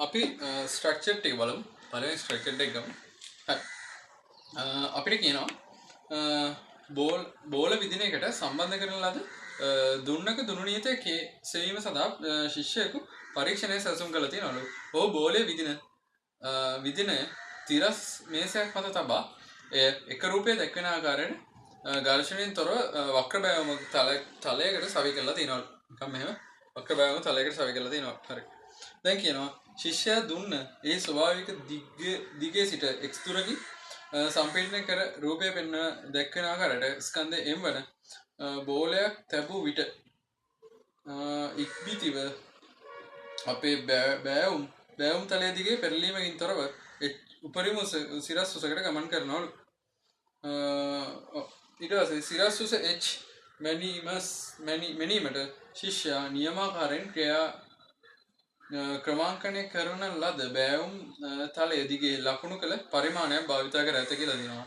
අපි ස්ට්‍රක්චර් ටික බලමු. පළවෙනි ස්ට්‍රක්චර් එක ගමු. හරි. අපිට කියනවා බෝල විදින එකට සම්බන්ධ කරන ලද දුන්නක දුනු නියතය K සෙවීම සඳහා ශිෂ්‍යයෙකු පරීක්ෂණය සැලසුම් කළ තියෙනවලු. ඔහු බෝලය විදින තිරස් මේසයක් මත තබා එය එක රූපය දැක්වෙන ආකාරයට ඝර්ෂණයෙන් තොරව වක්‍ර බෑවුමක තලයකට සවි කරලා තියෙනවලු. නිකන් මෙහෙම වක්‍ර බෑවුමක තලයකට සවි කරලා තියෙනවා. හරි. දැන් කියනවා ශිෂ්‍යයා දුන්න ඒ ස්වභාවික දිගේ සිට x දුරකින් සම්පීඩනය කර රූපය පෙන්වන දැක්වෙන ආකාරයට ස්කන්ධ m වන බෝලයක් තැබූ විට ඉක්බිතිව අපේ බෑවුම් තලය දිගේ පෙරලීමකින් තොරව උපරිම සිරස් උසකට ගමන් කරනවලු. ඊට පස්සේ සිරස් උස h මැනීමට ශිෂ්‍යයා නියමාකාරයෙන් ක්‍රමාංකනය කරන ලද බෑවුම් තලය දිගේ ලකුණු කළ පරිමාණයක් භාවිතා කර ඇත කියලා දෙනවා.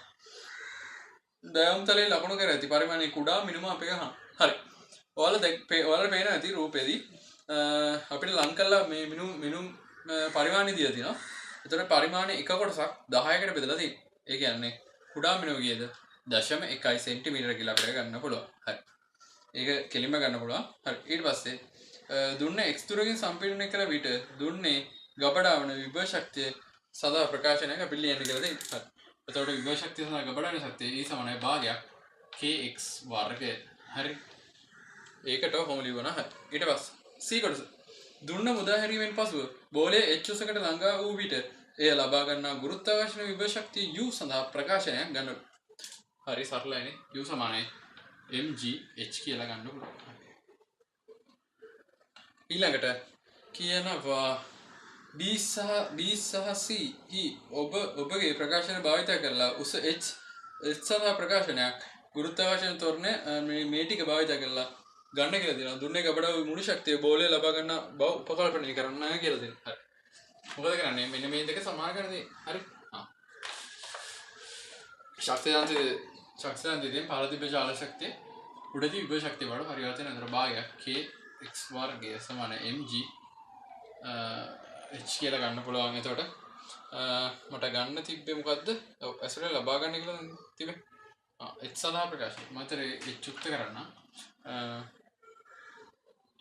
බෑවුම් තලයේ ලකුණු කර ඇති පරිමාණය කුඩා මිනුම අපේ ගන්න. හරි. ඔයාලට පේන ඇති රූපෙදී අපිට ලං කළා මේ මිනුම් පරිමාණය දීලා තිනවා. එතකොට පරිමාණය එක කොටසක් 10කට බෙදලා තියෙනවා. ඒ කියන්නේ කුඩා මිනුම කීයද? 0.1 සෙන්ටිමීටර කියලා අපිට ගන්න පුළුවන්. හරි. ඒක කෙලින්ම ගන්න පුළුවන්. හරි. ඊට පස්සේ දුන්න x දුරකින් සම්පීඩනය කළ විට දුන්නේ ගබඩා වන විභව ශක්තිය සදා ප්‍රකාශනයක් අපි ලියන්න කියලා තියෙනවා. හරි. එතකොට විභව ශක්තිය සඳහා ගබඩා වෙන ශක්තිය E = භාගයක් kx වර්ගය. හරි. ඒකට කොහොම ලියවනවා? හරි. ඊට පස්සේ C කොටස. දුන්න මුදා හැරීමෙන් පසුව බෝලය h උසකට ළඟා වූ විට එය ලබා ගන්නා ගුරුත්වාකර්ෂණ විභව ශක්තිය U සඳහා ප්‍රකාශනයක් ගන්නවා. හරි සරලයිනේ. U = mgh කියලා ගන්න පුළුවන්. ඊළඟට කියනවා B සහ C ඔබගේ ප්‍රකාශන භාවිත කරලා උස h සඳහා ප්‍රකාශනයක් ගුරුත්වාකර්ෂණ තොරණ මේ ටික භාවිත කරලා ගන්න කියලා දෙනවා. දුන්නේ ගබඩාව මුළු ශක්තිය බෝලය ලබා ගන්න බව උපකල්පනය කරන්න කියලා දෙනවා. හරි. මොකද කරන්නේ? මෙන්න මේ දෙක සමාන කරන්නේ. හරි. ශක්තියන්තයෙන් පහළ තිබෙන ජාල ශක්තිය උඩදී විභව ශක්තිය වල පරිවර්තන අතර භාගයක් kx වර්ගය = mg h කියලා ගන්න පුළුවන්. එතකොට මට ගන්න තිබ්බේ මොකද්ද? ඔව් ඇසුරේ ලබා ගන්න කියලා තිබ්බේ. h සඳහා ප්‍රකාශය. මතර h යුක්ත කරන්න.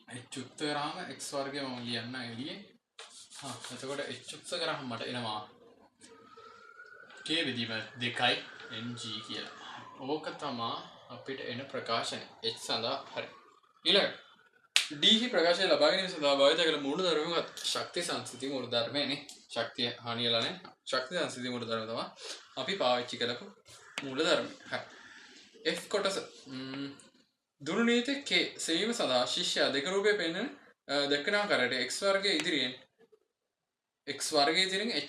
h යුක්ත කරාම x වර්ගය මම ලියන්න එළියේ. එතකොට h යුක්ත කරාම මට එනවා k විදිහම 2 mg කියලා. ඕක තමයි අපිට එන ප්‍රකාශනය h සඳහා. හරි. ඊළඟට D ප්‍රකාශය ලබා ගැනීම සඳහා භාවිත කළ මූල ධර්මයක් ශක්ති සංස්කෘති මූල ධර්මයනේ. ශක්තිය හානියලා නැහැ. ශක්ති සංස්කෘති මූල ධර්ම තමයි අපි පාවිච්චි කරපු මූල ධර්ම. හරි. F කොටස. දුනු නීති K සෙවීම සඳහා ශිෂ්‍යයා දෙක රූපය පෙන්වන දක්වන ආකාරයට x වර්ගයේ ඉදිරියෙන් h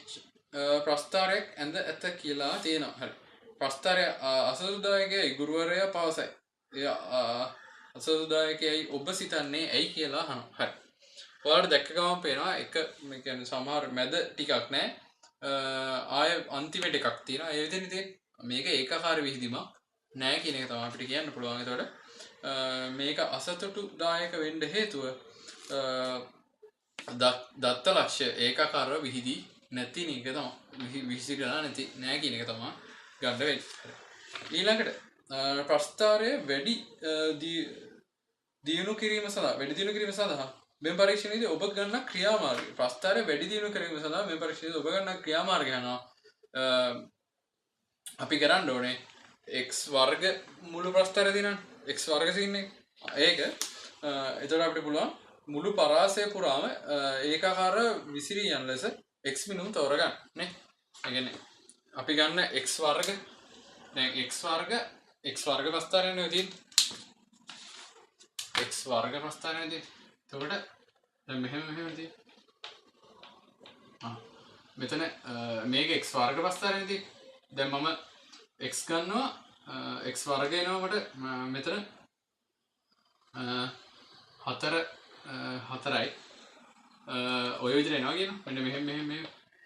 ප්‍රස්ථාරයක් ඇඳ ඇත කියලා තියෙනවා. හරි. ප්‍රස්ථාරය අසතුදායකයි ගුරුවරයා පවසයි. එය අසතුදායකයි ඔබ සිතන්නේ ඇයි කියලා අහනවා. හරි. ඔයාලට දැක්ක ගමන් පේනවා එක මේ කියන්නේ සමහර මැද ටිකක් නැහැ. ආය අන්තිමට එකක් තියෙනවා. ඒ විදිහට ඉතින් මේක ඒකාකාර විහිදීමක් නැහැ කියන එක තමයි අපිට කියන්න පුළුවන්. ඒතකොට මේක අසතුටුදායක වෙන්න හේතුව දත්ත ලක්ෂ්‍ය ඒකාකාරව විහිදී නැති එක තමයි. විහිදිලා නැති නෑ කියන එක තමයි ගන්න වෙන්නේ. ඊළඟට ප්‍රස්ථාරය වැඩි දියුණු කිරීම සඳහා මෙම පරීක්ෂණයේදී ඔබ ගන්න ක්‍රියාමාර්ගය ප්‍රස්ථාරය වැඩි දියුණු කිරීම සඳහා මෙම පරීක්ෂණයේදී ඔබ ගන්න ක්‍රියාමාර්ගය යනවා. අපි කරන්න ඕනේ x වර්ග මුළු ප්‍රස්ථාරය දිනන්නේ x වර්ග සින්නේ ඒක. එතකොට අපිට පුළුවන් මුළු පරාසය පුරාම ඒකාකාර විසිරී යන ලෙස x මිනුම් තෝරගන්න නේ. ඒ කියන්නේ අපි ගන්න x වර්ග දැන් x වර්ග ප්‍රස්ථාරයනේ තියෙන්නේ. x වර්ග ප්‍රස්ථාරයනේ තියෙන්නේ. එතකොට දැන් මෙහෙම තියෙන්නේ. මෙතන මේක x වර්ග ප්‍රස්ථාරයනේ තියෙන්නේ. දැන් මම x ගන්නවා x වර්ග එනවා මට මෙතන 4යි ඔය විදිහට එනවා කියනවා. මෙන්න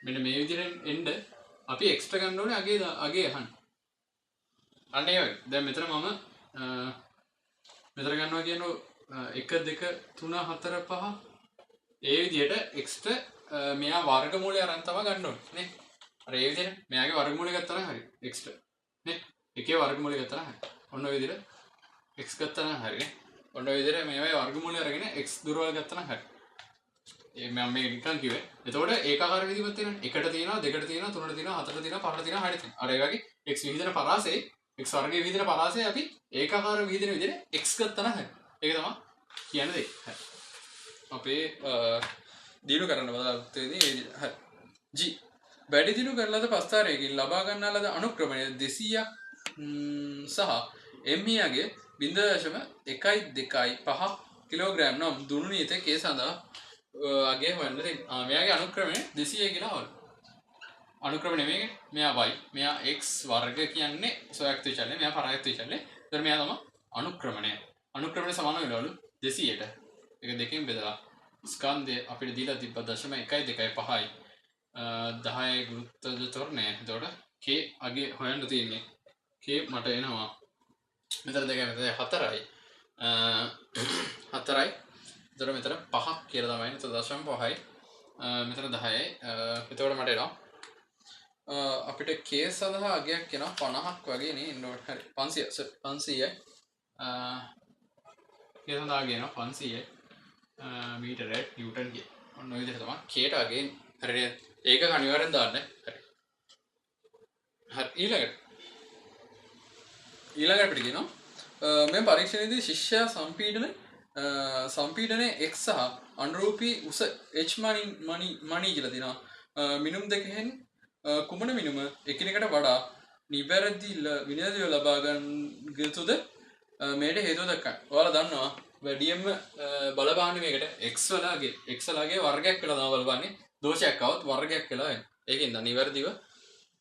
මෙන්න මේ විදිහට එන්න අපි එක්ස්ට්‍රා ගන්න ඕනේ අගේ අහන්න. අන්න ඒ වගේ. දැන් මෙතන මම මෙතන ගන්නවා කියනවා 1 2 3 4 5 ඒ විදිහට එක්ස්ට්‍රා මෙයා වර්ගමූලය අරන් තමයි ගන්න ඕනේ නේ. අර ඒ විදිහට මෙයාගේ වර්ගමූලය ගත්තා නම් හරි x නේ. එකේ වර්ගමූලය ගත්තා නම් හරි. ඔන්න ඔය විදිහට x ගත්තා නම් හරි නේ. ඔන්න ඔය විදිහට මේවායේ වර්ගමූලය අරගෙන x දුරවල් ගත්තා නම් හරි. මම මේ නිකන් කිව්වේ. එතකොට ඒකාකාර විදිහක් තියෙනවා. එකට තියෙනවා, දෙකට තියෙනවා, තුනට තියෙනවා, හතරට තියෙනවා, පහට තියෙනවා, හයට තියෙනවා. අර ඒ වගේ x විහිදෙන පරාසයේ x වර්ගයේ විහිදෙන පරාසයේ අපි ඒකාකාර විහිදෙන විදිහට x ගත්තා නම් හරි. ඒක තමයි කියන දේ. හරි. අපේ දිනු කරන්න බලාපොරොත්තු වෙන්නේ ඒ විදිහට. හරි. G වැඩි දිනු කරන ලද ප්‍රස්ථාරයකින් ලබා ගන්නා ලද අනුක්‍රමණය 200ක් සහ mයාගේ 0.125 කිලෝග්‍රෑම් නම් දුනු නීතකයේ සඳහා අගේ හොයන්න තියෙනවා. මෙයාගේ අනුක්‍රමණය 200 කියලා හොයන්න. අනුක්‍රමණය මෙයා y මෙයා x වර්ග කියන්නේ සොයාගත්තු විචලනය, මෙයා පරායත්තු විචලනය. ඒතර මෙයා තමයි අනුක්‍රමණය. අනුක්‍රමණය සමාන වෙනවලු 200ට. ඒක දෙකෙන් බෙදලා ස්කන්ධය අපිට දීලා තිබ්බ 0.125යි 10 ගුරුත්වජ තොරණය. එතකොට k අගේ හොයන්න තියෙන්නේ. k මට එනවා මෙතන 2යි මෙතන 4යි 4යි. එතකොට මෙතන 5ක් කියලා තමයි එන්නේ. 0.5යි මෙතන 10යි. එතකොට මට එනවා අපිට k සඳහා අගයක් එනවා 50ක් වගේ නේ ඉන්න ඕනේ. හරි 500යි k සඳහා අගය එනවා 500යි මීටර් නිව්ටන් කිය. ඔන්න ඔය විදිහට තමයි k ට අගේ හරිය ඒක අනිවාර්යෙන් දාන්න. හරි. හරි ඊළඟට අපිට කියනවා මේ පරීක්ෂණයේදී ශිෂ්‍යයා සම්පීඩනයේ x සහ අනුරූපී උස h මණි කියලා දෙනවා. මිනුම් දෙකෙන් කුමන මිනුම එකිනෙකට වඩා නිවැරදිව ලබා ගන්න යුතුද මේට හේතුව දක්වන්න. ඔයාලා දන්නවා වැඩියෙන්ම බලපාන්නේ මේකට x වලගේ වර්ගයක් කියලා තමයි බලපාන්නේ. දෝෂයක් આવොත් වර්ගයක් කියලා වෙනවා. ඒකෙන්ද නිවැරදිව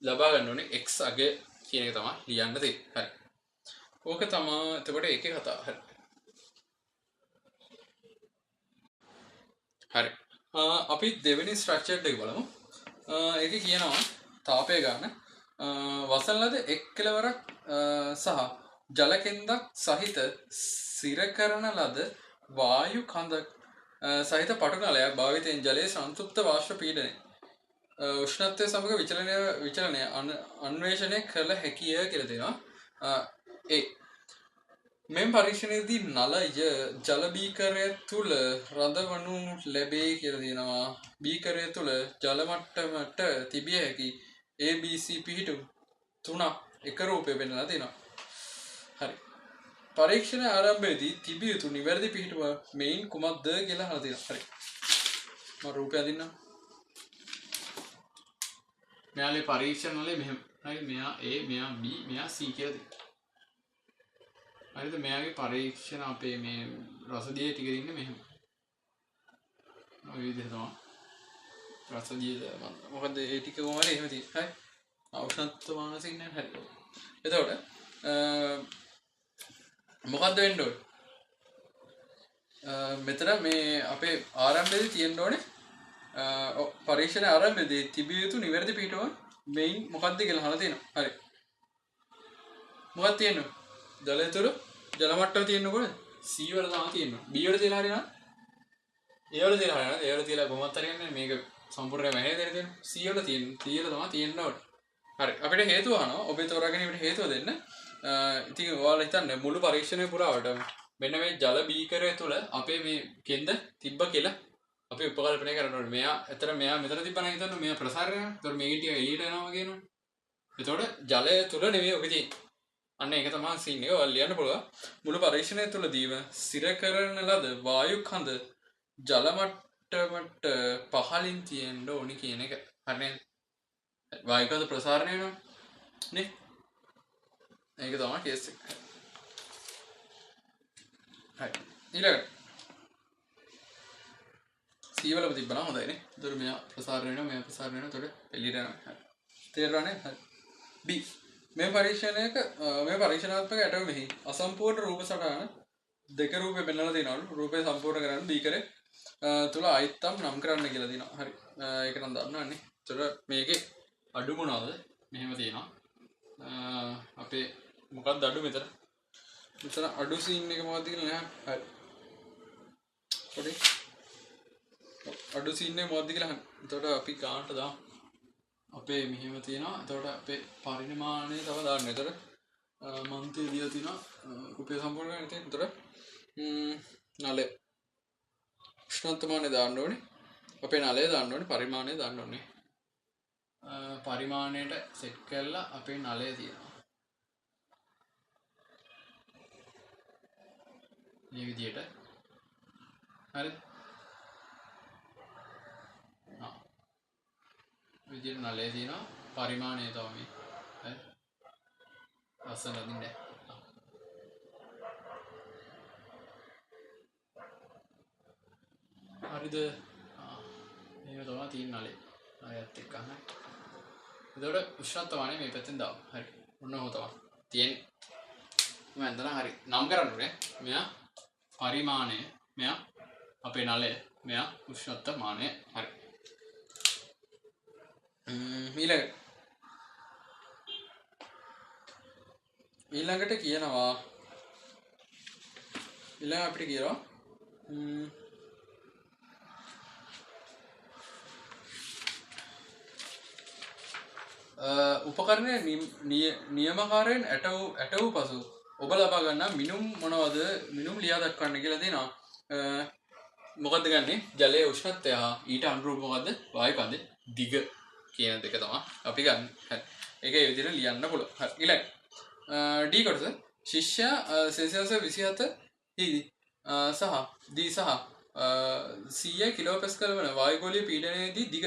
ලබා ගන්න ඕනේ x අගය කියන එක තමයි ලියන්න තියෙන්නේ. හරි. ඕක තමයි එතකොට ඒකේ කතාව. හරි. හරි. අපි දෙවෙනි ස්ට්‍රක්චර් එක බලමු. ඒක කියනවා තාපය ගන්න වසන ලද එක් කෙලවරක් සහ ජල කෙන්දක් සහිත සිර කරන ලද වායු කඳක් සහිත පටු නලයක් භාවිතයෙන් ජලයේ සංතෘප්ත වාෂ්ප පීඩනය උෂ්ණත්වය සමග විචලනය අන්වේෂණය කළ හැකිය කියලා දෙනවා. මෙම පරීක්ෂණයේදී නලය ජල බීකරය තුල රඳවනු ලැබේ කියලා දෙනවා. බීකරය තුල ජල මට්ටමට තිබිය හැකි ABC පිහිටු 3ක් එක රූපේ පෙන්වලා තියෙනවා. හරි. පරීක්ෂණ ආරම්භයේදී තිබිය යුතු නිවැරදි පිහිටුව මෙයින් කුමක්ද කියලා අහලා තියෙනවා. හරි. මම රූපය අදින්නම්. මෙයාගේ පරීක්ෂණ වල මෙහෙම. හරි මෙයා A මෙයා B මෙයා C කියලා දෙනවා. හරිද? මෙයාගේ පරීක්ෂණ අපේ මේ රසදියේ ටික දින්නේ මෙහෙම. ඔය විදිහට තමයි. රසදියේ මොකද ඒ ටික කොහමද එහෙම තියෙන්නේ. හරි. අවශ්‍යත්ව මානසික නෑ. හරි. එතකොට මොකද්ද වෙන්න ඕනේ? මෙතන මේ අපේ ආරම්භයේදී තියෙන්න ඕනේ පරීක්ෂණ ආරම්භයේදී තිබිය යුතු නිවැරදි පිටුව මෙයින් මොකක්ද කියලා අහලා තියෙනවා. හරි. මොකක්ද තියෙන්නේ? ජලය තුළ ජල මට්ටම තියෙනකොට C වල තමයි තියෙන්නේ. B වල තියලා හරියනවා. A වල තියලා හරියනවා. A වල තියලා කොහොමවත් හරියන්නේ මේක සම්පූර්ණයෙන්ම නැහැ දෙන්න තියෙනවා. C වල තියෙන තමයි තියෙන්න ඕනේ. හරි. අපිට හේතුව අහනවා. ඔබේ තෝරාගැනීමට හේතුව දෙන්න. ඉතින් ඔයාලා හිතන්න මුළු පරීක්ෂණය පුරාවට මෙන්න මේ ජල බීකරය තුළ අපේ මේ කෙන්ද තිබ්බ කියලා අපි උපකල්පනය කරන්න ඕනේ. මෙයා මෙතන තිබ්බනම් හිතන්න මෙයා ප්‍රසාරණය කරනවා. ඒතකොට මේකෙන් ටික එළියට යනවා කියනවනේ. එතකොට ජලය තුළ නෙමෙයි ඔක තියෙන්නේ. අන්න ඒක තමයි සීන් එක. ඔයාලා ලියන්න පුළුවන්. මුළු පරීක්ෂණය තුළදීම සිර කරන ලද වායු කඳ ජල මට්ටමට පහළින් තියෙන්න ඕනි කියන එක. හරිනේ. වායු කඳ ප්‍රසාරණය වෙනවා නේ. ඒක තමයි කේස් එක. හරි. ඊළඟට C වල තිබ්බනම් හොඳයි නේ. ඒතර මෙයා ප්‍රසාරණය වෙනවා, මෙයා ප්‍රසාරණය වෙනවා. ඒතකොට එළියට යනවා. හරි. තේරුණානේ? හරි. B මේ පරීක්ෂණාත්මක ඇටව මෙහි අසම්පූර්ණ රූප සටහන දෙක රූපේ පෙන්වලා තියෙනවලු. රූපේ සම්පූර්ණ කරන්න බීකරේ තුල ආයිත්තම් නම් කරන්න කියලා තියෙනවා. හරි. ඒක නම් දන්නවනේ. ඒතර මේකේ අඩු මොනවද? මෙහෙම තියෙනවා. අපේ මොකක්ද අඩු මෙතන? මෙතන අඩු සීන් එක මොකක්ද කියලා නෑ. හරි. පොඩි අඩු සීන්නේ මොකද්ද කියලා අහන්න. එතකොට අපි ගන්නට දාමු. අපේ මෙහෙම තියෙනවා. එතකොට අපේ පරිමාණය තව දාන්න. එතකොට මන්තිය දිය තියෙනවා. කුපිය සම්පූර්ණ වෙන ඉතින් එතකොට නලය උෂ්ණත්වමානය දාන්න ඕනේ. අපේ නලය දාන්න ඕනේ. පරිමාණය දාන්න ඕනේ. පරිමාණයට සෙට් කරලා අපේ නලය තියෙනවා. මේ විදියට. හරි. විදියට නලය තියෙනවා. පරිමාණය තමයි. හරි. ලස්සන නදින්නේ. හරිද? මේක තමයි තියෙන නලය. නලයත් එක්ක අහන්න. එතකොට උෂ්ණත්වමානය මේ පැත්තෙන් දාමු. හරි. ඔන්න ඔහොම තමයි. තියෙන්නේ. මම එතන හරි. නම් කරන්න ඕනේ. මෙයා පරිමාණය, මෙයා අපේ නලය, මෙයා උෂ්ණත්වමානය. හරි. ඊළඟට කියනවා ඊළඟ අපිට කියනවා උපකරණය නියමකාරයෙන් ඇට වූ පසු ඔබ ලබා ගන්නා මිනුම් මොනවද මිනුම් ලියා දක්වන්න කියලා දෙනවා. මොකද්ද ගන්නෙ? ජලයේ උෂ්ණත්වය හා ඊට අනුරූප මොකද්ද? වායු කන්දේ දිග කියන දෙක තමයි අපි ගන්න. හරි. ඒක ඒ විදිහට ලියන්න පුළුවන්. හරි. ඊළඟ D කොටස ශිෂ්‍යයා සෙල්සියස් 27 හිදී සහ D සහ 100 කිලෝපැස්කල් වන වායුගෝලීය පීඩනයේදී දිග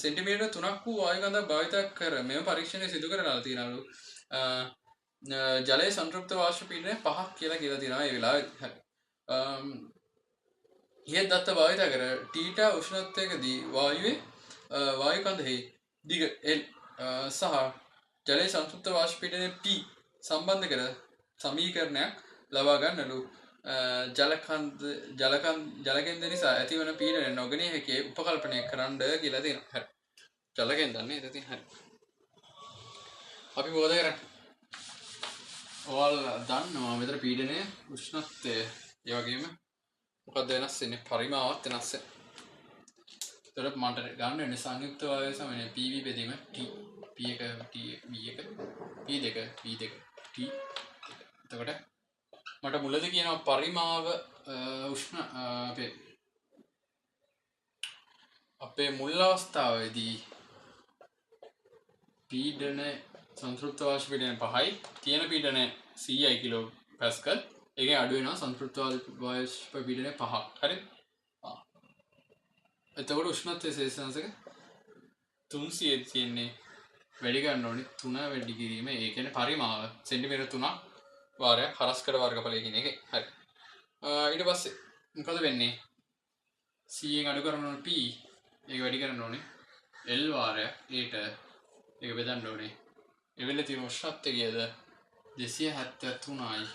සෙන්ටිමීටර් 3ක් වූ වායු කඳක් භාවිත කර මෙම පරීක්ෂණය සිදු කරලා තියෙනලු. ජලයේ සංතෘප්ත වාෂ්ප පීඩනය 5ක් කියලා තියෙනවා ඒ වෙලාවේ. හරි. ඉහත දත්ත භාවිත කර ටීටා උෂ්ණත්වයකදී වායු කඳෙහි දිග L සහ ජලයේ සංතෘප්ත වාෂ්ප පීඩනය P සම්බන්ධ කර සමීකරණයක් ලබා ගන්නලු. ජලකෙන්ද නිසා ඇතිවන පීඩනය නොගැනිය හැකි උපකල්පනය කරන්න කියලා තියෙනවා. හරි. ජලකෙන්දන්නේ එතන තියෙන. හරි. අපි මොකද කරන්නේ? ඔයාලා දන්නවා මෙතන පීඩනය උෂ්ණත්වය ඒ වගේම මොකක්ද වෙනස් වෙන්නේ? පරිමාවත් වෙනස් වෙනවා. ඒතර මට ගන්න වෙන්නේ සංයුක්ත වායු සමනය PV බෙදීම T P1 T1 B1 P2 B2 T. එතකොට මට මුලදී කියනවා පරිමාව උෂ්ණ අපේ මුල් අවස්ථාවේදී පීඩන සංතෘප්ත වාෂ්ප පීඩනය 5යි තියෙන පීඩනය 100 කිලෝ පැස්කල්. ඒකෙන් අඩු වෙනවා සංතෘප්ත වාෂ්ප පීඩනය 5ක්. හරි. එතකොට උෂ්ණත්වය සෙල්සියස් එක 300 තියෙන්නේ වැඩි ගන්න ඕනේ 3 වැඩි කිරීම. ඒ කියන්නේ පරිමාව සෙන්ටිමීටර් 3ක් වාරයක් හරස්කඩ වර්ගඵලය කියන එකේ. හරි. ඊට පස්සේ මොකද වෙන්නේ? 100න් අඩු කරන ඕනේ P. ඒක වැඩි කරන්න ඕනේ L වාරයක්. ඊට ඒක බෙදන්න ඕනේ. ඒ වෙලේ තියෙන උෂ්ණත්වය කීයද? 273යි.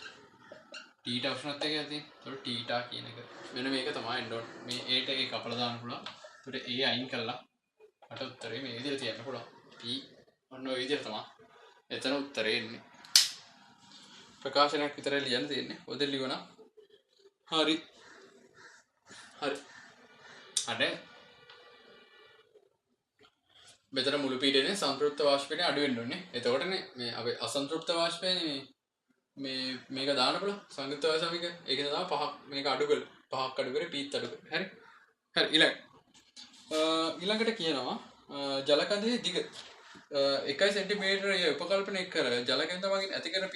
ටීටා උෂ්ණත්වය කීයද? ඒතකොට ටීටා කියන එක මෙන්න මේක තමයි එන්න ඕනේ. මේ ඒට ඒක කපලා දාන්න පුළුවන්. ඒතකොට ඒ අයින් කළා මට උත්තරේ මේ විදිහට තියන්න පුළුවන්. P ඔන්න ඔය විදිහට තමයි එතන උත්තරේ එන්නේ. ප්‍රකාශනයක් විතරයි ලියන්න තියෙන්නේ. ඔය දෙක ලියවනම් හරි. හරි. අර මෙතන මුළු පීඩනයේ සංතෘප්ත වාෂ්පය අඩු වෙන්න ඕනේ. එතකොටනේ මේ අපේ අසන්තෘප්ත වාෂ්පයනේ මේක දාන්න පුළුවන්. සංයුක්ත වායු සමීකරණය. ඒක තමයි 5ක් මේක අඩු කරලා 5ක් අඩු කරේ Pත් අඩු කරේ. හරි. හරි ඊළඟට කියනවා ජලකඳේ දිග 1 සෙන්ටිමීටරය උපකල්පනය කර ජලකඳ මගින් ඇති කරන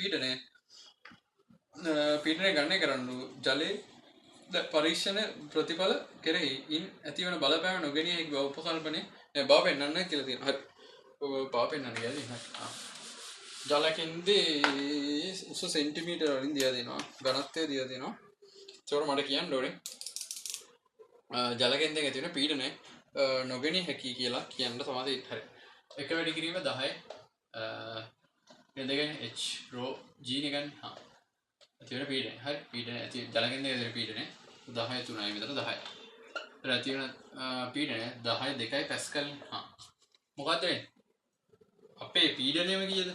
පීඩනය ගණනය කරන්නු. ජලයේ පරීක්ෂණ ප්‍රතිඵල කෙරෙහි ඉන් ඇතිවන බලපෑම නොගැනිය හැකි බව උපකල්පනය බව පෙන්වන්න කියලා තියෙනවා. හරි. ඔය බව පෙන්වන්න කියන්නේ. හරි. ජලකෙන්දේ උස සෙන්ටිමීටර වලින් දියා දෙනවා. ඝනත්වය දියා දෙනවා. ඒකට මට කියන්න ඕනේ ජලකෙන්දෙන් ඇති වෙන පීඩනය නොගැනිය හැකි කියලා කියන්න තමයි. හරි. එක වැඩි කිරීම 10 දෙකෙන් H ρ G නිකන් ඇති වෙන පීඩනය. හරි. පීඩනය ඇති ජලකෙන්දේ ඇති වෙන පීඩනය 10 3යි මෙතන 10යි. ඒතර ඇති වෙන පීඩනය 10 2යි පැස්කල්. මොකද්ද වෙන්නේ? අපේ පීඩනයම කීයද?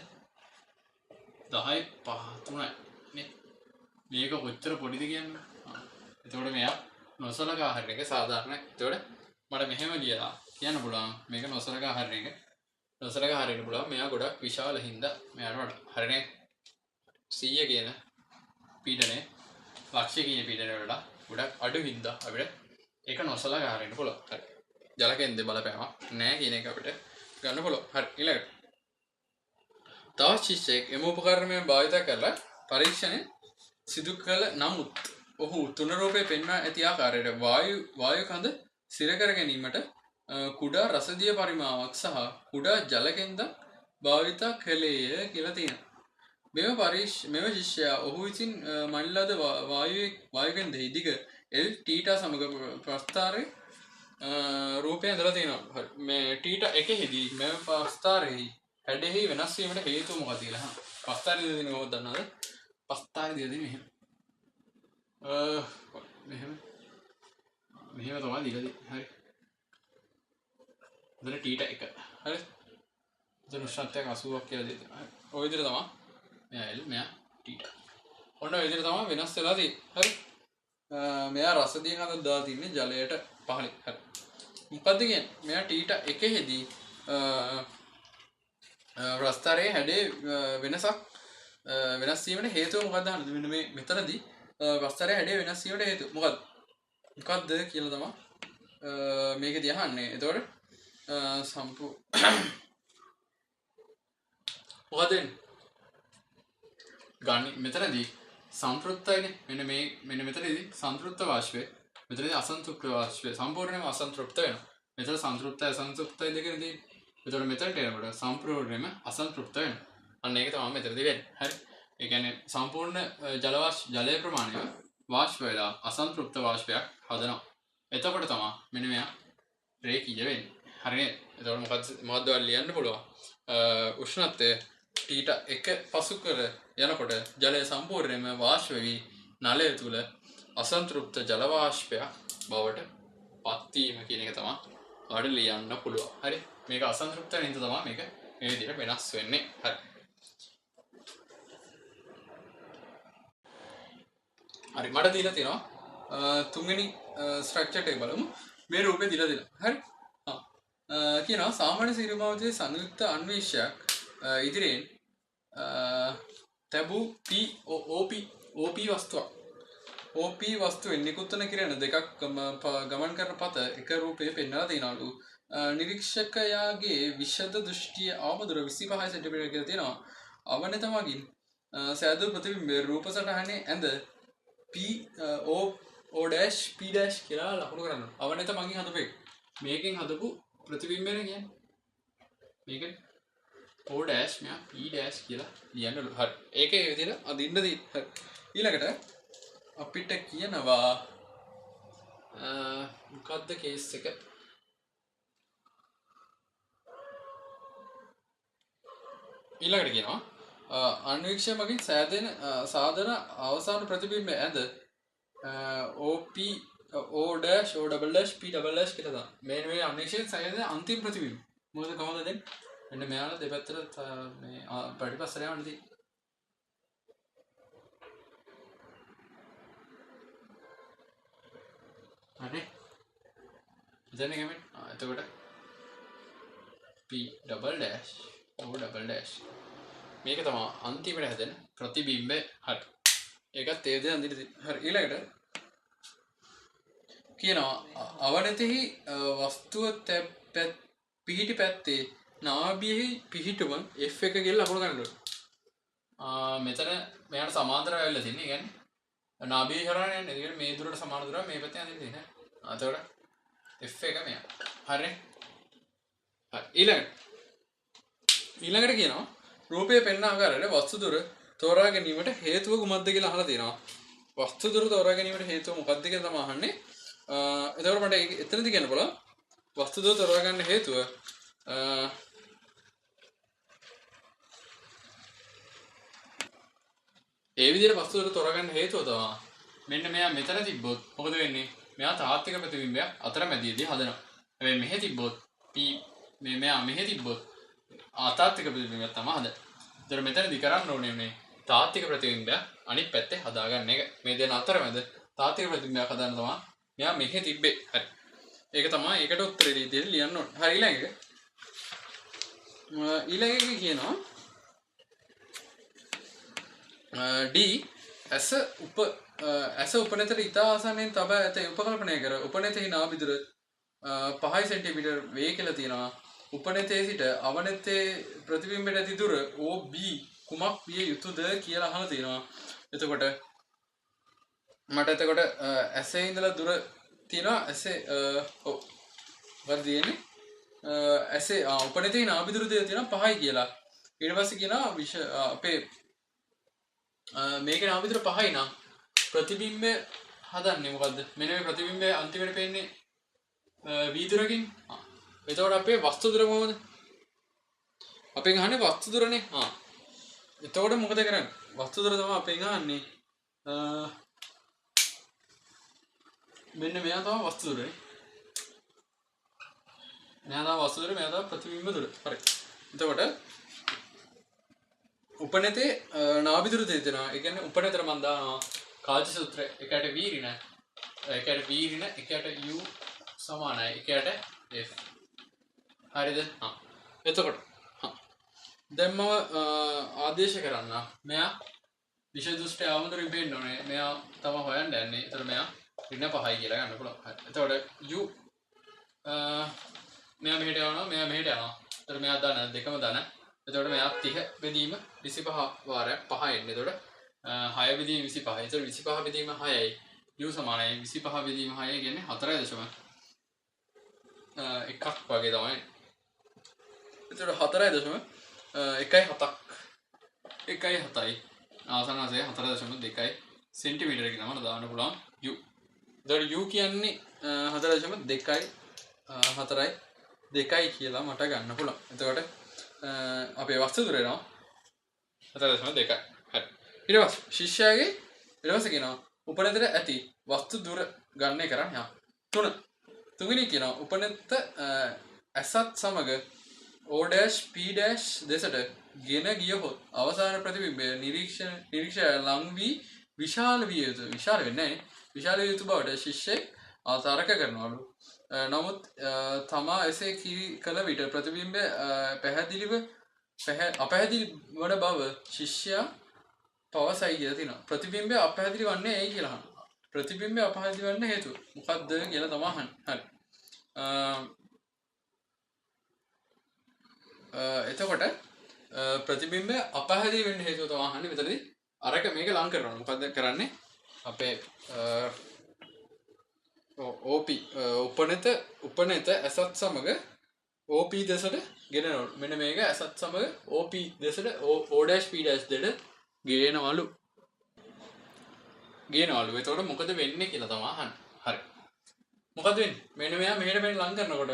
10 5 3යි නේ. මේක කොච්චර පොඩිද කියන්නේ? එතකොට මෙයා නොසලකා හරින එක සාධාරණයි. එතකොට මට මෙහෙම ලියලා කියන්න පුළුවන් මේක නොසලකා හරින එක. නොසලකා හරින්න පුළුවන් මෙයා ගොඩක් විශාල හින්දා මෙයාට වඩා. හරිනේ? 100 කියන පීඩනය ලක්ෂය කියන පීඩනය වලට ගොඩක් අඩු හින්දා අපිට ඒක නොසලකා හරින්න පුළුවන්. හරි. ජල කේන්ද්‍රේ බලපෑමක් නැහැ කියන එක අපිට ගන්න පුළුවන්. හරි. ඊළඟට තවත් ශිෂ්‍යයෙක් එම උපකරණය භාවිත කරලා පරීක්ෂණය සිදු කළ නමුත් ඔහු තුන රූපේ පෙන්වා ඇති ආකාරයට වායු කඳ සිර කර ගැනීමට කුඩා රසදිය පරිමාවක් සහ කුඩා ජල කෙන්දක් භාවිත කළේය කියලා තියෙනවා. මෙම ශිෂ්‍යයා ඔහු විසින් මනින ලද වායු කෙන්දෙහි දිග L θ සමග ප්‍රස්ථාරයේ රූපය ඇඳලා තියෙනවා. මේ θ එකෙහිදී මෙම ප්‍රස්ථාරයේ හැඩෙහි වෙනස් වීමට හේතුව මොකක්ද කියලා අහනවා. ප්‍රස්ථාරය දින කොහොමද දන්නවද? ප්‍රස්ථාරය දින මෙහෙම. මෙහෙම තමයි දිගදී. හරි. එතන θ එක. හරි. එතන උෂ්ණත්වයක් 80ක් කියලා දෙනවා. හරි. ඔය විදිහට තමයි මෙයා L මෙයා θ. ඔන්න ඔය විදිහට තමයි වෙනස් වෙලා තියෙන්නේ. හරි. මෙයා රසදිය කඳ දාලා තින්නේ ජලයට පහළින්. හරි. මොකද්ද කියන්නේ? මෙයා θ එකෙහිදී ප්‍රස්ථාරයේ හැඩේ වෙනස් වීමට හේතුව මොකක්ද අහන්නද? මෙන්න මේ මෙතනදී ප්‍රස්ථාරයේ හැඩේ වෙනස් වීමට හේතුව මොකක්ද කියලා තමයි මේකදී අහන්නේ. එතකොට මොකද ගන්න මෙතනදී සම්ප්‍රයුක්තයිනේ. මෙන්න මෙතනදී සම්ප්‍රයුක්ත වාෂ්පය, මෙතනදී අසන්තෘප්ත වාෂ්පය සම්පූර්ණයෙන්ම අසන්තෘප්ත වෙනවා. මෙතන සම්ප්‍රයුක්තයි අසන්තෘප්තයි දෙකනේ තියෙන්නේ. එතකොට මෙතනට එනකොට සම්පූර්ණයෙන්ම අසන්තෘප්ත වෙනවා. අන්න ඒක තමයි මෙතනදී වෙන්නේ. හරි. ඒ කියන්නේ සම්පූර්ණ ජලයේ ප්‍රමාණය වාෂ්ප වෙලා අසන්තෘප්ත වාෂ්පයක් හදනවා. එතකොට තමයි මෙන්න මෙයා රේඛීය වෙන්නේ. හරිනේ? එතකොට මොකද්ද ලියන්න පුළුවන්? උෂ්ණත්වය θ එක පසු කර යනකොට ජලය සම්පූර්ණයෙන්ම වාෂ්ප වී නලය තුල අසන්තෘප්ත ජල වාෂ්පයක් බවට පත් වීම කියන එක තමයි ඔයාලට ලියන්න පුළුවන්. හරි. මේක අසන්තෘප්ත වෙන හින්දා තමයි මේක මේ විදිහට වෙනස් වෙන්නේ. හරි. හරි. මට දීලා තියෙනවා තුන්වෙනි ස්ට්‍රක්චර් එක බලමු. මේ රූපේ දීලා තියෙනවා. හරි. කියනවා සාමාන්‍ය සිරුරාවතේ සංයුක්ත අන්වේෂයක් ඉදිරියෙන් තැබූ OP වස්තුවක්. OP වස්තුවෙන් නිකුත් වන කිරණ දෙකක් ගමන් කරන පත එක රූපයේ පෙන්වලා තියෙනවලු. නිරීක්ෂකයාගේ විෂද දෘෂ්ටිය අවමදුර 25 සෙන්ටිමීටර් කියලා තියෙනවා. අවනත මගින් සෑදූ ප්‍රතිබිම්බයේ රූප සටහනේ ඇඳ P කියලා ලකුණු කරනවා. අවනත මගින් හදපු එක. මේකෙන් හදපු ප්‍රතිබිම්බයනේ කියන්නේ. මේක O මෙයා P කියලා ලියන්නලු. හරි. ඒකේ විදිහට අදින්න දී. හරි. ඊළඟට අපිට කියනවා මොකද්ද කේස් එක? ඊළඟට කියනවා අන්වීක්ෂය මගින් සෑදෙන සාධන අවසාන ප්‍රතිබිම්බය ඇඳ OP O P කියලා තමයි. මේ අන්වීක්ෂයෙන් සෑදෙන අන්තිම ප්‍රතිබිම්බය. මොකද කොහොමද දෙන්නේ? මෙන්න මෙයාලා දෙපැත්තට මේ ප්‍රතිපස්සට යවන්න දී. හරි. දැන් ගමන් එතකොට P O මේක තමයි අන්තිමට හැදෙන ප්‍රතිබිම්බය. හරි. ඒකත් ඒ විදිහට අඳින්න තියෙනවා. හරි. ඊළඟට කියනවා අවනතෙහි වස්තුව පිහිටි පැත්තේ නාභියෙහි පිහිටුම F එක කියලා ලකුණු ගන්න ඕනේ. මෙතන මෙයාට සමාන්තරව ඇවිල්ලා තින්නේ. ඒ කියන්නේ නාභිය හරහා යන්නේ. ඒ කියන්නේ මේ දුරට සමාන දුරක් මේ පැත්තේ අඳින්න තියෙනවා. එතකොට F එක මෙයා. හරිනේ. හරි. ඊළඟට කියනවා රූපය පෙන්වන ආකාරයට වස්තු දුර තෝරා ගැනීමට හේතුව කුමක්ද කියලා අහලා තියෙනවා. වස්තු දුර තෝරා ගැනීමට හේතුව මොකක්ද කියලා තමයි අහන්නේ. එතකොට මට එතනදී කියන්න බලන්න. වස්තු දුර තෝරා ගන්න හේතුව ඒ විදිහට වස්තු දුර තෝරා ගන්න හේතුව තමයි මෙන්න මෙයා මෙතන තිබ්බොත් මොකද වෙන්නේ? මෙයා තාත්වික ප්‍රතිබිම්බයක් අතරමැදියේදී හදනවා. හැබැයි මෙහෙ තිබ්බොත් මෙයා මෙහෙ තිබ්බොත් ආතාත්වික ප්‍රතිබිම්බයක් තමයි හදන්නේ. ඒතර මෙතනදී කරන්න ඕනේ මේ තාත්වික ප්‍රතිබිම්බයක් අනිත් පැත්තේ හදාගන්න එක. මේ දෙන අතරමැද තාත්වික ප්‍රතිබිම්බයක් හදන්න තමයි මෙයා මෙහෙ තිබ්බේ. හරි. ඒක තමයි ඒකට උත්තරේ දෙන්න ලියන්න ඕනේ. හරි ඊළඟ එක කියනවා D ඇස උපනතට ඉතා ආසන්නයෙන් තබා ඇත උපකල්පනය කර උපනතෙහි නාබිදුර 5 සෙන්ටිමීටර් වේ කියලා තියෙනවා. උපනතේ සිට අවනතේ ප්‍රතිබිම්බයට ඇති දුර OB කුමක් විය යුතුද කියලා අහලා තියෙනවා. එතකොට මට ඇසේ ඉඳලා දුර තියෙනවා ඇසේ ඔව් මොකක්ද තියෙන්නේ ඇසේ උපනතේ නාබිදුර තියෙනවා 5යි කියලා. ඊට පස්සේ කියනවා අපේ මේකේ නාබිදුර 5යි නම් ප්‍රතිබිම්බය හදන්නේ මොකද්ද? මෙන්න මේ ප්‍රතිබිම්බය අන්තිමට පේන්නේ v දුරකින්. එතකොට අපේ වස්තු දුර මොකද? අපෙන් අහන්නේ වස්තු දුරනේ. එතකොට මොකද කරන්නේ? වස්තු දුර තමයි අපෙන් අහන්නේ. මෙන්න මෙයා තමයි වස්තු දුරනේ. මෙයා තමයි වස්තු දුර, මෙයා තමයි ප්‍රතිබිම්බ දුර. හරි. එතකොට උපනතේ නාභි දුර දෙනවා. ඒ කියන්නේ උපනතර මම දානවා කාජ සූත්‍රය. එකට v ඍණ. එකට v ඍණ එකට u සමානයි. එකට f. හරිද? එතකොට දැන් මම ආදේශ කරන්න. මෙයා විෂය දෘෂ්ටි ආවඳුරින් පේන්න ඕනේ. මෙයා තමයි හොයන්න යන්නේ. ඒතර මෙයා ඍණ 5යි කියලා ගන්න පුළුවන්. හරි. එතකොට u මෙයා මෙහෙට යනවා. මෙයා මෙහෙට යනවා. ඒතර මෙයා දාන දෙකම දාන. එතකොට මෙයා 30 බෙදීම 25 වාරයක් 5 එන්නේ. එතකොට 6 බෙදීම 25. එතකොට 25 බෙදීම 6යි. u සමානයි 25 බෙදීම 6 කියන්නේ 4.1 එකක් වගේ තමයි. එතකොට 4.1 1.7ක් 1.7යි ආසන්නසේ 4.2යි සෙන්ටිමීටර කියලා මම දාන්න පුළුවන් u. එතකොට u කියන්නේ 4.2යි 4යි 2යි කියලා මට ගන්න පුළුවන්. එතකොට අපේ වස්තු දුර එනවා 4.2යි. හරි. ඊට පස්සේ ශිෂ්‍යයාගේ ඊට පස්සේ කියනවා උපනතට ඇති වස්තු දුර ගණනය කරන්න යා. 3 තුන්වෙනි කියනවා උපනත ඇසත් සමග O' P' දෙසට ගෙන ගියහොත් අවසාන ප්‍රතිබිම්බය නිරීක්ෂය ලං වී විශාල විය යුතු විශාල වෙන්නේ නැහැ. විශාල විය යුතු බවට ශිෂ්‍යයෙක් තර්ක කරනවලු. නමුත් තමා එසේ කළ විට ප්‍රතිබිම්බය අපැහැදිලි වන බව ශිෂ්‍යයා පවසයි කියලා තියෙනවා. ප්‍රතිබිම්බය අපැහැදිලි වන්නේ ඇයි කියලා අහනවා. ප්‍රතිබිම්බය අපැහැදිලි වන්න හේතුව මොකක්ද කියලා තමයි අහන්නේ. හරි. එතකොට ප්‍රතිබිම්බය අපැහැදිලි වෙන්න හේතුව තමයි අහන්නේ. මෙතනදී අරක මේක ලං කරනවා. මොකද්ද කරන්නේ? අපේ OP උපනත ඇසත් සමග OP දෙසට ගෙනනවලු. මෙන්න මේක ඇසත් සමග OP දෙසට O' P' දෙට ගේනවලු. එතකොට මොකද වෙන්නේ කියලා තමයි අහන්නේ. හරි. මොකද වෙන්නේ? මෙන්න මෙයා මෙහෙට මෙන්න ලං කරනකොට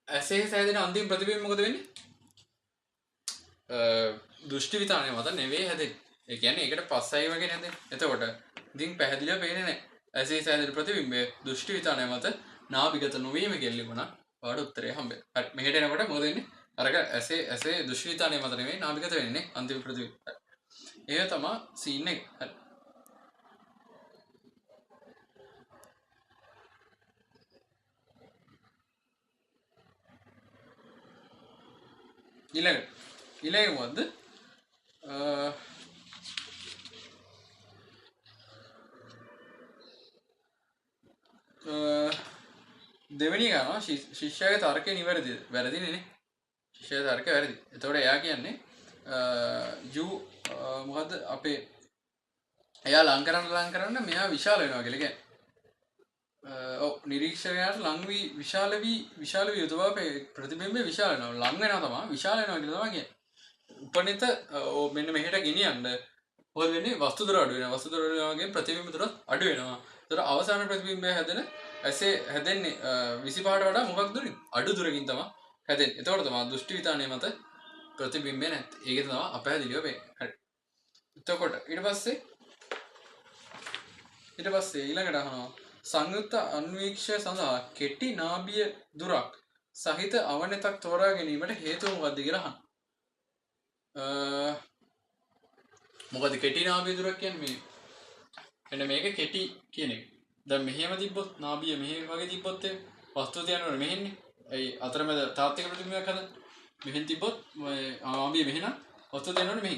ඇසේ සෑදෙන අන්තිම ප්‍රතිබිම්බ මොකද වෙන්නේ? දෘෂ්ටි විතානය මත නෙවෙයි හැදෙන්නේ. ඒ කියන්නේ ඒකට පස්සයි වගේ නැදෙන්නේ. එතකොට ඉතින් පැහැදිලිව පේන්නේ නැහැ. ඇසේ සෑදෙන ප්‍රතිබිම්බය දෘෂ්ටි විතානය මත නාභිගත නොවීම කියලා ඔයාලට උත්තරය හම්බෙයි. හරි. මෙහෙට එනකොට මොකද වෙන්නේ? අරක ඇසේ දෘෂ්ටි විතානය මත නෙවෙයි නාභිගත වෙන්නේ අන්තිම ප්‍රතිබිම්බය. ඒක තමයි සීන් එක. හරි. ඊළඟ මොකද්ද? දෙවෙනි ගාන ශිෂ්‍යයාගේ තර්කය නිවැරදිද? වැරදිනේ නේ. ශිෂ්‍යයාගේ තර්කය වැරදි. එතකොට එයා කියන්නේ u මොකද්ද අපේ එයා ලං කරන්න මෙයා විශාල වෙනවා කියලා කියන්නේ. ඔව් නිරීක්ෂකයාට ලං වී විශාල වී යුතු බව ප්‍රතිබිම්බය විශාල වෙනවා. ලං වෙනවා තමයි විශාල වෙනවා කියලා තමයි කියන්නේ. උපනිත මෙන්න මෙහෙට ගෙනියන්න මොකද වෙන්නේ? වස්තු දුර අඩු වෙනවා. වස්තු දුර අඩු වෙනවා කියන්නේ ප්‍රතිබිම්බ දුරත් අඩු වෙනවා. ඒතර අවසාන ප්‍රතිබිම්බය හැදෙන ඇසේ හැදෙන්නේ 25ට වඩා මොකක් දුරින්? අඩු දුරකින් තමයි හැදෙන්නේ. එතකොට තමයි දෘෂ්ටි විතානය මත ප්‍රතිබිම්බය නැත්තේ. ඒක තමයි අපැහැදිලිව වෙන්නේ. හරි. එතකොට ඊට පස්සේ ඊළඟට අහනවා සංයුක්ත අන්වීක්ෂය සඳහා කෙටි නාභිය දුරක් සහිත අවනතක් තෝරා ගැනීමට හේතුව මොකක්ද කියලා අහනවා. මොකද කෙටි නාභිය දුරක් කියන්නේ මේ මෙන්න මේක කෙටි කියන එක. දැන් මෙහෙම තිබ්බොත් නාභිය මෙහෙ වගේ තිබ්බොත් වස්තුව තියනවනේ මෙහෙන්නේ. ඒ අතරමැද තාත් එක ප්‍රතිබිම්බයක් හදන්න. මෙහෙන් තිබ්බොත් නාභිය මෙහෙනම් වස්තුව තියනවනේ මෙහෙ.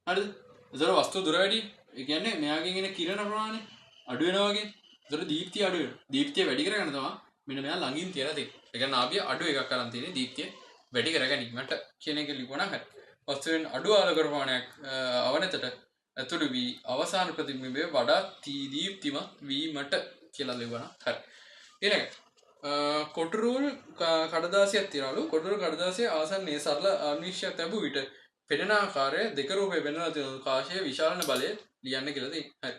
හරිද? ඒතර වස්තුව දුර වැඩි. ඒ කියන්නේ මෙයාගෙන් එන කිරණ ප්‍රමාණය අඩු වෙනවා වගේ. ඒතර දීප්තිය අඩු වෙනවා. දීප්තිය වැඩි කරගන්න තමයි මෙන්න මෙයා ළඟින් තියලා තියෙන්නේ. ඒ කියන්නේ නාභිය අඩු එකක් අරන් තියෙන්නේ දීප්තිය වැඩි කරගැනීමට කියන එක ලිව්වනම් හරි. වස්තුවෙන් අඩු ආලෝක ප්‍රමාණයක් අවනතට ඇතුළු වී අවසාන ප්‍රතිබිම්බය වඩා දීප්තිමත් වීමට කියලා ලිව්වනම් හරි. ඊළඟ කොටුරුල් කඩදාසියක් තියනලු. කොටුරු කඩදාසිය ආසන්නයේ සරල අනිශ්චයක් ලැබුව විට පෙනෙන ආකාරය දෙක රූපේ වෙනලා තියෙන කාශයේ විශාලන බලය ලියන්න කියලා තියෙනවා. හරි.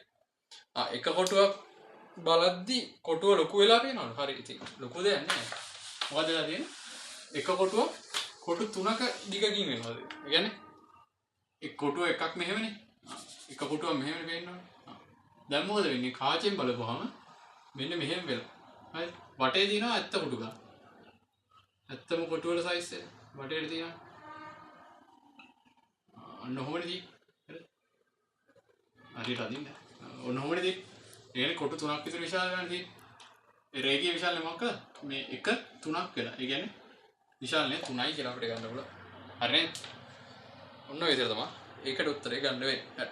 එක කොටුවක් බලද්දි කොටුව ලොකු වෙලා පේනවලු. හරි. ඉතින් ලොකු දෙයක් නෑ. මොකද වෙලා තියෙන්නේ? එක කොටුවක් කොටු 3ක දිගකින් වෙනවා. ඒ කියන්නේ එක් කොටුව එකක් මෙහෙමනේ. එක කොටුවක් මෙහෙම පේන්නවනේ. දැන් මොකද වෙන්නේ? කාචෙන් බලපුවාම මෙන්න මෙහෙම වෙලා. හරි. වටේ තියෙනවා ඇත්ත කොටු ගන්න. ඇත්තම කොටු වල සයිස් එක වටේට තියෙනවා. අන්න ඔහොමනේ. හරියට අදින්න. ඔන්න ඔහොමනේ. ඒ කොටු 3ක් විතර විශාල ගන්න තියෙන්නේ. ඒ රේඛීය විශාලය මොකක්ද? මේ 1 3ක් වෙලා. ඒ කියන්නේ විශාල නේ 3යි කියලා අපිට ගන්න පුළුවන්. හරිනේ? ඔන්න ඔය විදිහට තමයි ඒකට උත්තරේ ගන්න වෙන්නේ.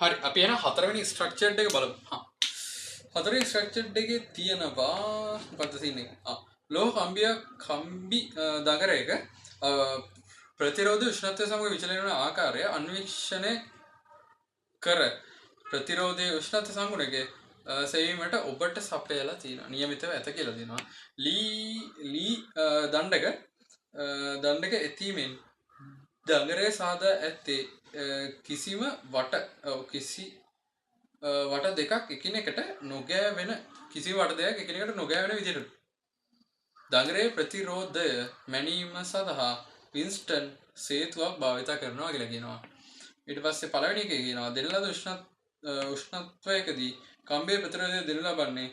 හරි. අපි එන හතරවෙනි ස්ට්‍රක්චර්ඩ් එක බලමු. හතරවෙනි ස්ට්‍රක්චර්ඩ් එකේ තියෙනවා මොකක්ද තියෙන්නේ? ලෝහ කම්බි දගරයක ප්‍රතිරෝධ උෂ්ණත්වය සමග විචලනය වන ආකාරය අන්වීක්ෂණය කර ප්‍රතිරෝධයේ උෂ්ණත්ව සංගුණකේ සෙවීමට ඔබට සපයලා තියෙනවා. නියමිතව ඇත කියලා දෙනවා. ලී දණ්ඩක එතීමෙන් දඟරේ සාදා ඇත්තේ කිසිම වට දෙකක් එකිනෙකට නොගෑවෙන විදිහට. දඟරේ ප්‍රතිරෝධය මැනීම සඳහා වින්ස්ටන් සේතුවක් භාවිත කරනවා කියලා කියනවා. ඊට පස්සේ පළවෙනි එකේ කියනවා දෙන ලද උෂ්ණත්වයකදී කම්බියේ ප්‍රතිරෝධය දෙනු ලබන්නේ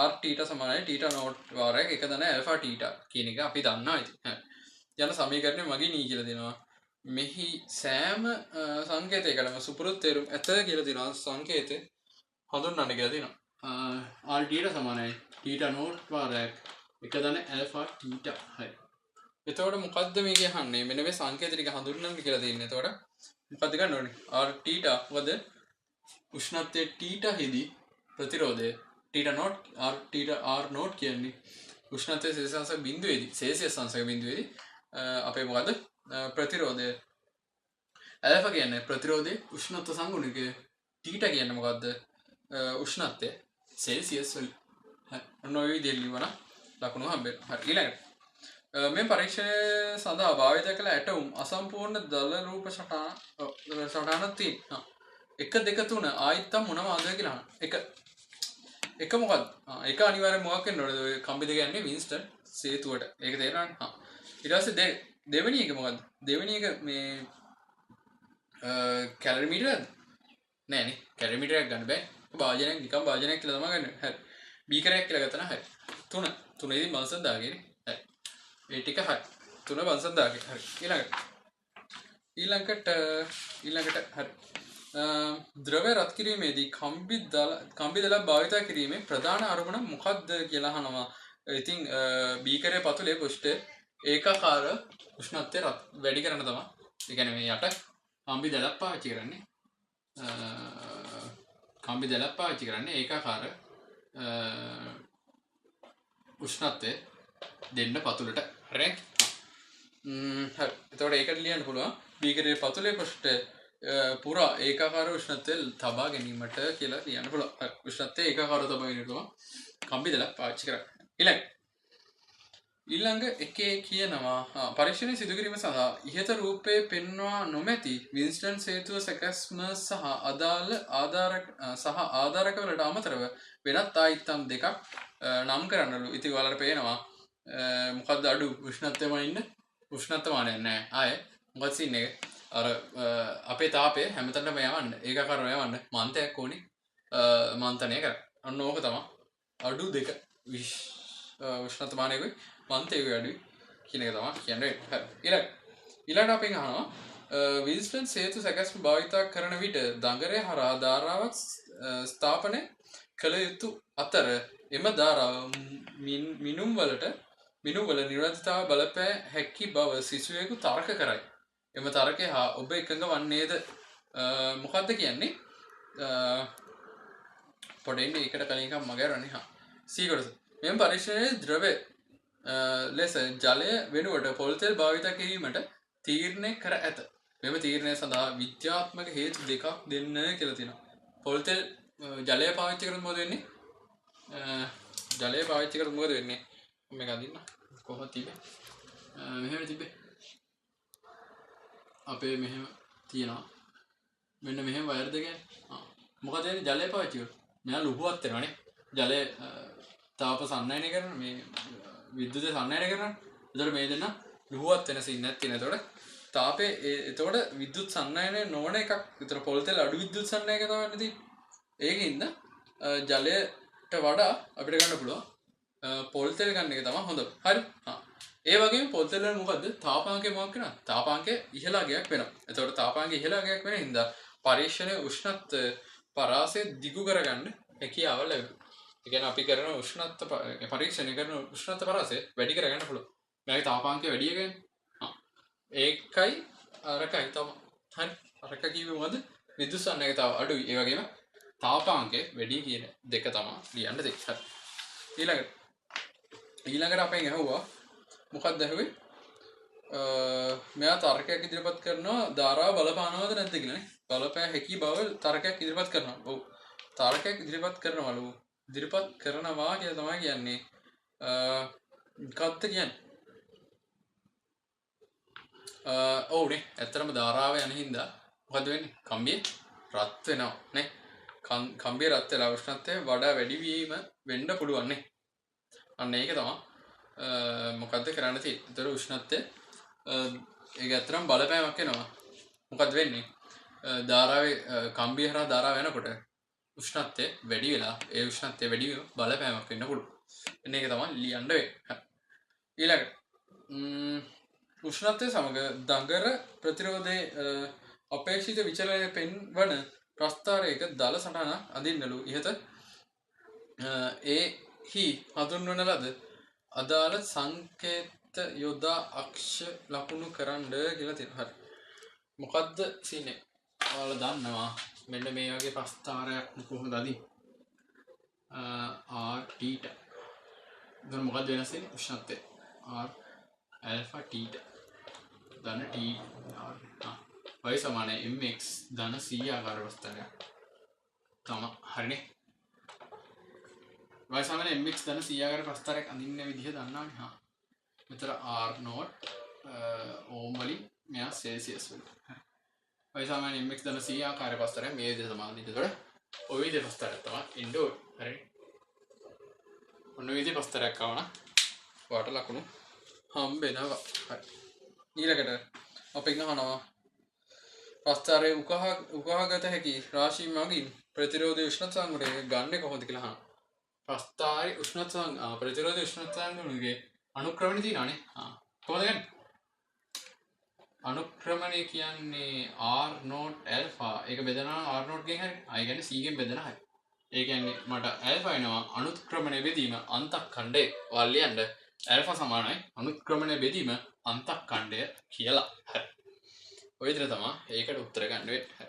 RT සමානයි θ නෝට් වාරයක් එක දන ඇල්ෆා θ කියන එක අපි දන්නවා ඉතින්. යන සමීකරණය මගින් ඊ කියලා දෙනවා. මෙහි සෑම සංකේතයකටම සුපුරුදු තේරුම් ඇත කියලා දෙනවා. සංකේතය හඳුන්වන්න කියලා දෙනවා. RT සමානයි θ නෝට් වාරයක් එක දන ඇල්ෆා θ. හරි. එතකොට මොකද්ද මේක අහන්නේ? මෙන්න මේ සංකේත ටික හඳුන්වන්න කියලා තියෙන්නේ. එතකොට මොකද්ද ගන්න ඕනේ? RT මොකද? උෂ්ණත්වයේ θ හිදී ප්‍රතිරෝධය θ නෝට් R නෝට් කියන්නේ උෂ්ණත්වයේ සෙල්සියස් අංශක බිඳුවේදී අපේ මොකද්ද? ප්‍රතිරෝධය ඇල්ෆා කියන්නේ ප්‍රතිරෝධයේ උෂ්ණත්ව සංගුණකය. θ කියන්නේ මොකද්ද? උෂ්ණත්වය සෙල්සියස් වල. ඔන්න ඔය විදිහට ලියවන ලකුණු හම්බෙනවා. හරි. ඊළඟට මේ පරීක්ෂණය සඳහා භාවිත කළ ඇටවුම් අසම්පූර්ණ දල රූප සටහනක් තියෙනවා. 1 2 3 ආයිත්තම් මොනවද කියලා අහන්න. එක මොකද්ද? එක අනිවාර්යෙන් මොකක් වෙන්න ඕනද? ඔය කම්බි දෙක යන්නේ වින්ස්ටන් සේතුවට. ඒක තේරෙනවනේ. ඊට පස්සේ දෙවෙනි එක මොකද්ද? දෙවෙනි එක මේ කැලරිමීටරද? නෑනේ. කැලරිමීටරයක් ගන්න බෑ. භාජනයක් නිකන් භාජනයක් කියලා තමයි ගන්න. හරි. බීකරයක් කියලා ගත්තා නම් හරි. 3 ඉතින් මල්සන් දාගෙන. හරි. ඒ ටික හරි. 3 මල්සන් දාගෙන. හරි. ඊළඟට හරි. ද්‍රව්‍ය රත් කිරීමේදී කම්බි දල භාවිත කිරීමේ ප්‍රධාන අරමුණ මොකක්ද කියලා අහනවා. ඉතින් බීකරයේ පතුලේ පෘෂ්ඨයේ ඒකාකාර උෂ්ණත්වය වැඩි කරන තමයි. ඒ කියන්නේ මේ යට කම්බි දලක් පාවිච්චි කරන්නේ. ඒකාකාර උෂ්ණත්වය දෙන්න පතුලට. හරි. එතකොට ඒකට ලියන්න පුළුවන් බීකරයේ පතුලේ පෘෂ්ඨයේ පුරා ඒකාකාර උෂ්ණත්වය තබා ගැනීමට කියලා කියන්න පුළුවන්. උෂ්ණත්වය ඒකාකාරව තබා ගැනීමට තමයි කම්බි දලක් පාවිච්චි කරන්නේ. ඊළඟ එකේ කියනවා පරීක්ෂණ සිදු කිරීම සඳහා ඉහත රූපයේ පෙන්වා නොමැති වින්ස්ටන් සේතුව සැකැස්ම සහ අදාළ ආධාරක වලට අමතරව වෙනත් ආයිත්තම් දෙකක් නම් කරන්නලු. ඉතින් ඔයාලට පේනවා මොකද්ද අඩු උෂ්ණත්ව මානයක් නැහැ. ආයේ මොකද සීන් එක? අර අපේ තාපය හැමතැනම යවන්න ඒකාකාරව යවන්න මන්තයක් ඕනේ මන්තනය කර. අන්න ඕක තමයි අඩු දෙක උෂ්ණත්ව මානයකුයි මන්තයකුයි අඩුයි කියන එක තමයි කියන්නේ. හරි. ඊළඟට අපි අහනවා විල්ස්ටන් සේතු සැකැස්ම භාවිතා කරන විට දඟරය හරහා ධාරාවක් ස්ථාපනය කළ යුතු අතර එම ධාරාව මිනුම්වල නිරන්තරතාව බලපෑ හැකි බව සිසුවෙකු තර්ක කරයි. එම තර්කය හා ඔබ එකඟ වන්නේද? මොකක්ද කියන්නේ? පොඩෙන්න එකට කලින් එකක් මගහැරන්නේ. හා සීකොටස මෙම පරීක්ෂණයේ ද්‍රව්‍ය ලෙස ජලය වෙනුවට පොල් තෙල් භාවිත කිරීමට තීරණය කර ඇත. මෙම තීරණය සඳහා විද්‍යාත්මක හේතු දෙකක් දෙන්න කියලා තියෙනවා. පොල් තෙල් ජලය පාවිච්චි කරොත් මොකද වෙන්නේ? ජලය පාවිච්චි කරොත් මොකද වෙන්නේ? මේක අදින්න කොහොමද තිබ්බේ? මෙහෙම තිබ්බේ. අපේ මෙහෙම තියෙනවා. මෙන්න මෙහෙම වයර් දෙකක්. මොකද වෙන්නේ ජලය පාවිච්චි කරොත්? මෙයා ලුහුවත් වෙනවනේ. ජලය තාප සන්නයනය කරන මේ විද්‍යුත සන්නයනය කරන. එතකොට මේ දෙන්න ලුහුවත් වෙන සීන් එකක් තියෙනවා. එතකොට තාපේ එතකොට විද්‍යුත් සන්නයනය නොවන එකක්. ඒතර පොල් තෙල් අඩු විද්‍යුත් සන්නයනය තමයි තියෙන්නේ. ඒකින්ද ජලයට වඩා අපිට ගන්න පුළුවන් පොල් තෙල් ගන්න එක තමයි හොඳ. හරි. ඒ වගේම පොල් තෙල් වල මොකද්ද? තාපාංකය මොකක් වෙනවද? තාපාංකය ඉහළ අගයක් වෙනවා. එතකොට තාපාංකය ඉහළ අගයක් වෙන හින්දා පරීක්ෂණයේ උෂ්ණත්වය පරාසය දිගු කරගන්න හැකියාව ලැබෙනවා. ඒ කියන්නේ අපි කරන උෂ්ණත්ව පරීක්ෂණය කරන උෂ්ණත්ව පරාසය වැඩි කරගන්න පුළුවන්. මේකේ තාපාංකය වැඩි එකනේ. ඒකයි අරකයි තමයි. හරි. අරක කිව්වේ මොකද්ද? විද්‍යුත් සන්නයතාව අඩුයි. ඒ වගේම තාපාංකය වැඩි කියන දෙක තමයි ලියන්න දෙන්නේ. හරි. ඊළඟට අපෙන් අහුවා මොකක්ද ඇහුවේ? මෙයා තර්කයක් ඉදිරිපත් කරනවා ධාරාව බලපානවද නැද්ද කියලා නේ. බලපෑ හැකි බව තර්කයක් ඉදිරිපත් කරනවා. ඔව්. තර්කයක් ඉදිරිපත් කරනවලු. ඉදිරිපත් කරනවා කියලා තමයි කියන්නේ. මොකක්ද කියන්නේ? ඔව්නේ. ඇත්තටම ධාරාව යන හින්දා මොකද වෙන්නේ? කම්බිය රත් වෙනවා නේ. කම්බිය රත් වෙලා උෂ්ණත්වය වඩා වැඩි වීම වෙන්න පුළුවන් නේ. අන්න ඒක තමයි මොකද්ද කරන්න තියෙන්නේ. ඒතර උෂ්ණත්වය ඒක ඇත්තටම බලපෑමක් වෙනවා. මොකද වෙන්නේ? ධාරාවේ කම්බිය හරහා ධාරාව යනකොට උෂ්ණත්වය වැඩි වෙලා ඒ උෂ්ණත්වය වැඩි වීම බලපෑමක් වෙන්න පුළුවන්. එන්න ඒක තමයි ලියන්න වෙන්නේ. ඊළඟට උෂ්ණත්වය සමග දඟර ප්‍රතිරෝධයේ අපේක්ෂිත විචලනය පෙන්වන ප්‍රස්ථාරයක දල සටහන අඳින්නලු ඉහත එහි හඳුන්වන ලද අදාළ සංකේත යොදා අක්ෂ ලකුණු කරන්න කියලා තියෙනවා. හරි. මොකද්ද සීනේ? ඔයාලා දන්නවා මෙන්න මේ වගේ ප්‍රස්ථාරයක් කොහොමද අදින්නේ? r θ. දැන් මොකද්ද වෙනස් වෙන්නේ? උෂ්ණත්වය. r alpha θ. ධන t y සමාන mx ධන c ආකාර ප්‍රස්ථාරයක්. තමයි. හරිනේ. y සමාන mx ධන c ආකාර ප්‍රස්ථාරයක් අඳින්න විදිහ දන්නවනේ. හා. මෙතන r not ඕම් වලින් මෙයා සෙල්සියස් වලින්. y සමාන mx ධන c ආකාර ප්‍රස්ථාරයක් මේ විදිහ තමයි අඳින්න. ඒතකොට ඔය විදිහ ප්‍රස්ථාරයක් තමයි ඉන්න ඕනේ. හරි. ඔන්න ඔය විදිහ ප්‍රස්ථාරයක් ආවම වාට ලකුණු හම්බෙනවා. හරි. ඊළඟට අපෙන් අහනවා ප්‍රස්ථාරයේ උකහාගත හැකි රාශි මගින් ප්‍රතිරෝධී උෂ්ණත්ව සංග්‍රහය ගන්න කොහොමද කියලා අහනවා. ප්‍රස්ථාරයේ උෂ්ණත්ව ප්‍රතිරෝධී උෂ්ණත්ව සංග්‍රහයේ අනුක්‍රමණය තියෙනවානේ. කොහොමද ගන්නේ? අනුක්‍රමණය කියන්නේ r not alpha ඒක බෙදනවා r not ගෙන් හරි. ආ ඒ කියන්නේ c ගෙන් බෙදනවා හරි. ඒ කියන්නේ මට alpha එනවා අනුක්‍රමණය බෙදීම අන්තක්ඛණ්ඩේ වල්ලියන්න alpha සමානයි අනුක්‍රමණය බෙදීම අන්තක්ඛණ්ඩය කියලා. හරි. ඔය විදිහට තමයි ඒකට උත්තර ගන්න වෙන්නේ.